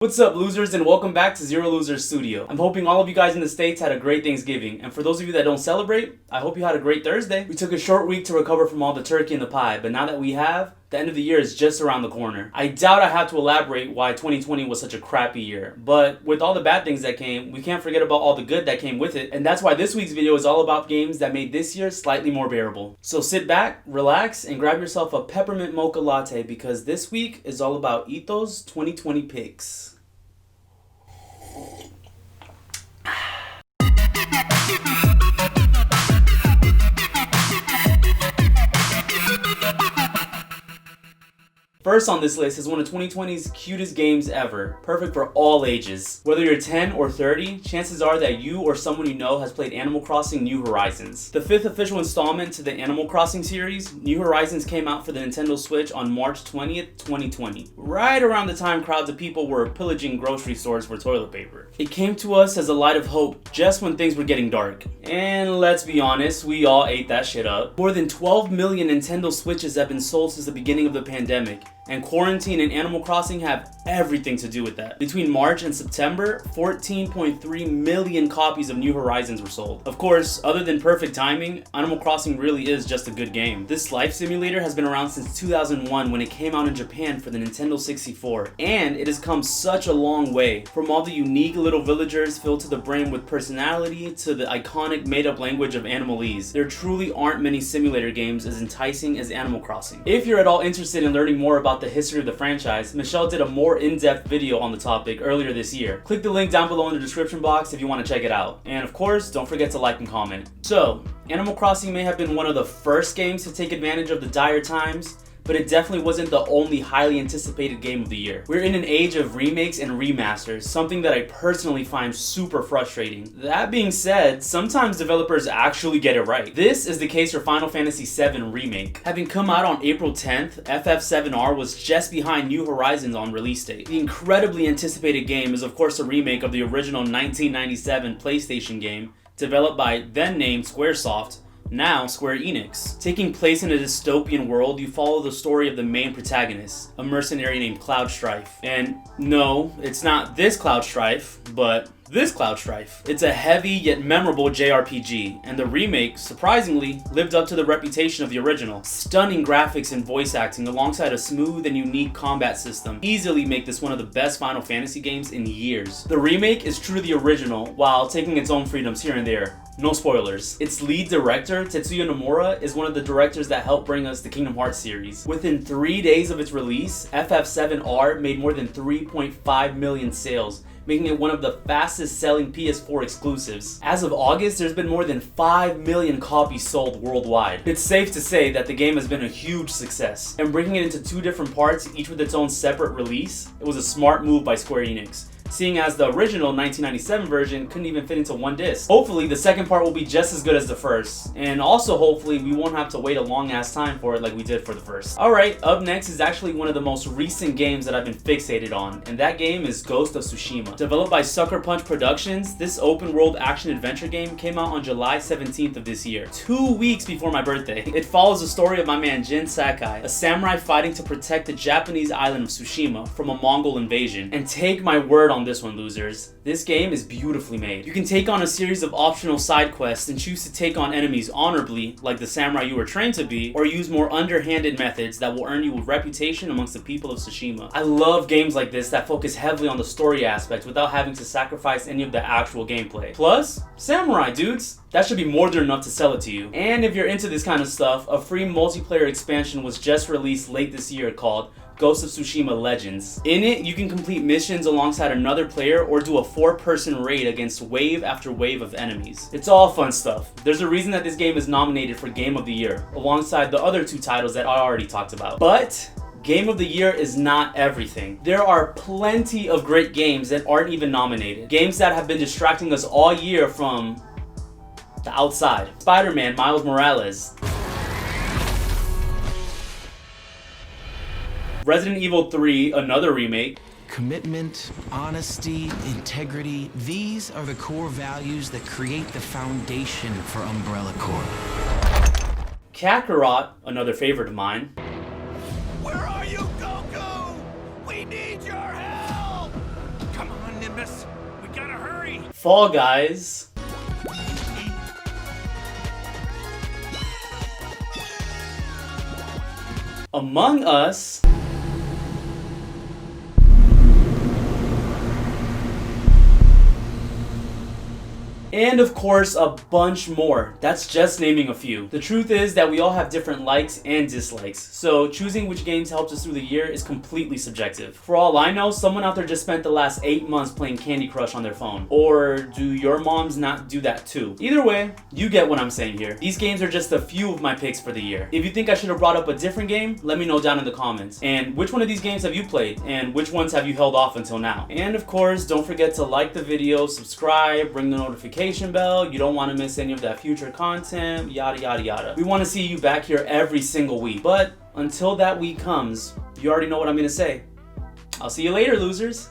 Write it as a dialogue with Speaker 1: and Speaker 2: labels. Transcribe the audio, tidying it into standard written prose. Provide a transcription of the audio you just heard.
Speaker 1: What's up, losers, and welcome back to Zero Losers Studio. I'm hoping all of you guys in the States had a great Thanksgiving, and for those of you that don't celebrate, I hope you had a great Thursday. We took a short week to recover from all the turkey and the pie, but now that we have, the end of the year is just around the corner. I doubt I have to elaborate why 2020 was such a crappy year, but with all the bad things that came, we can't forget about all the good that came with it, and that's why this week's video is all about games that made this year slightly more bearable. So sit back, relax, and grab yourself a peppermint mocha latte because this week is all about Ito's 2020 picks. First on this list is one of 2020's cutest games ever, perfect for all ages. Whether you're 10 or 30, chances are that you or someone you know has played Animal Crossing New Horizons. The 5th official installment to the Animal Crossing series, New Horizons came out for the Nintendo Switch on March 20th, 2020, right around the time crowds of people were pillaging grocery stores for toilet paper. It came to us as a light of hope just when things were getting dark. And let's be honest, we all ate that shit up. More than 12 million Nintendo Switches have been sold since the beginning of the pandemic, and quarantine and Animal Crossing have everything to do with that. Between March and September, 14.3 million copies of New Horizons were sold. Of course, other than perfect timing, Animal Crossing really is just a good game. This life simulator has been around since 2001 when it came out in Japan for the Nintendo 64, and it has come such a long way. From all the unique little villagers filled to the brim with personality to the iconic made-up language of Animalese, there truly aren't many simulator games as enticing as Animal Crossing. If you're at all interested in learning more about the history of the franchise, Michelle did a more in-depth video on the topic earlier this year. Click the link down below in the description box if you want to check it out. And of course, don't forget to like and comment. So, Animal Crossing may have been one of the first games to take advantage of the dire times, but it definitely wasn't the only highly anticipated game of the year. We're in an age of remakes and remasters, something that I personally find super frustrating. That being said, sometimes developers actually get it right. This is the case for Final Fantasy VII Remake. Having come out on April 10th, FF7R was just behind New Horizons on release date. The incredibly anticipated game is of course a remake of the original 1997 PlayStation game, developed by then-named Squaresoft, now Square Enix. Taking place in a dystopian world, you follow the story of the main protagonist, a mercenary named Cloud Strife. And no, it's not this Cloud Strife, but this Cloud Strife. It's a heavy yet memorable JRPG, and the remake, surprisingly, lived up to the reputation of the original. Stunning graphics and voice acting alongside a smooth and unique combat system easily make this one of the best Final Fantasy games in years. The remake is true to the original while taking its own freedoms here and there. No spoilers. Its lead director, Tetsuya Nomura, is one of the directors that helped bring us the Kingdom Hearts series. Within 3 days of its release, FF7R made more than 3.5 million sales, making it one of the fastest selling PS4 exclusives. As of August, there's been more than 5 million copies sold worldwide. It's safe to say that the game has been a huge success, and breaking it into 2 different parts, each with its own separate release, it was a smart move by Square Enix, seeing as the original 1997 version couldn't even fit into 1 disc. Hopefully the second part will be just as good as the first, and also hopefully we won't have to wait a long ass time for it like we did for the first. Alright, up next is actually one of the most recent games that I've been fixated on, and that game is Ghost of Tsushima. Developed by Sucker Punch Productions, this open world action adventure game came out on July 17th of this year, 2 weeks before my birthday. It follows the story of my man Jin Sakai, a samurai fighting to protect the Japanese island of Tsushima from a Mongol invasion. And take my word on this one, losers, this game is beautifully made. You can take on a series of optional side quests and choose to take on enemies honorably, like the samurai you were trained to be, or use more underhanded methods that will earn you a reputation amongst the people of Tsushima. I love games like this that focus heavily on the story aspect without having to sacrifice any of the actual gameplay. Plus, samurai dudes, that should be more than enough to sell it to you. And if you're into this kind of stuff, a free multiplayer expansion was just released late this year called Ghost of Tsushima Legends. In it, you can complete missions alongside another player or do a 4-person raid against wave after wave of enemies. It's all fun stuff. There's a reason that this game is nominated for Game of the Year, alongside the other 2 titles that I already talked about. But Game of the Year is not everything. There are plenty of great games that aren't even nominated. Games that have been distracting us all year from the outside. Spider-Man Miles Morales, Resident Evil 3, another remake.
Speaker 2: Commitment, honesty, integrity, these are the core values that create the foundation for Umbrella Corp.
Speaker 1: Kakarot, another favorite of mine.
Speaker 3: Where are you, Goku? We need your help! this. We gotta hurry.
Speaker 1: Fall Guys. Among Us. And of course, a bunch more. That's just naming a few. The truth is that we all have different likes and dislikes, so choosing which games helped us through the year is completely subjective. For all I know, someone out there just spent the last 8 months playing Candy Crush on their phone. Or do your moms not do that too? Either way, you get what I'm saying here. These games are just a few of my picks for the year. If you think I should have brought up a different game, let me know down in the comments. And which one of these games have you played? And which ones have you held off until now? And of course, don't forget to like the video, subscribe, ring the notification bell. You don't want to miss any of that future content, yada yada yada. We want to see you back here every single week, but until that week comes, you already know what I'm gonna say. I'll see you later, losers.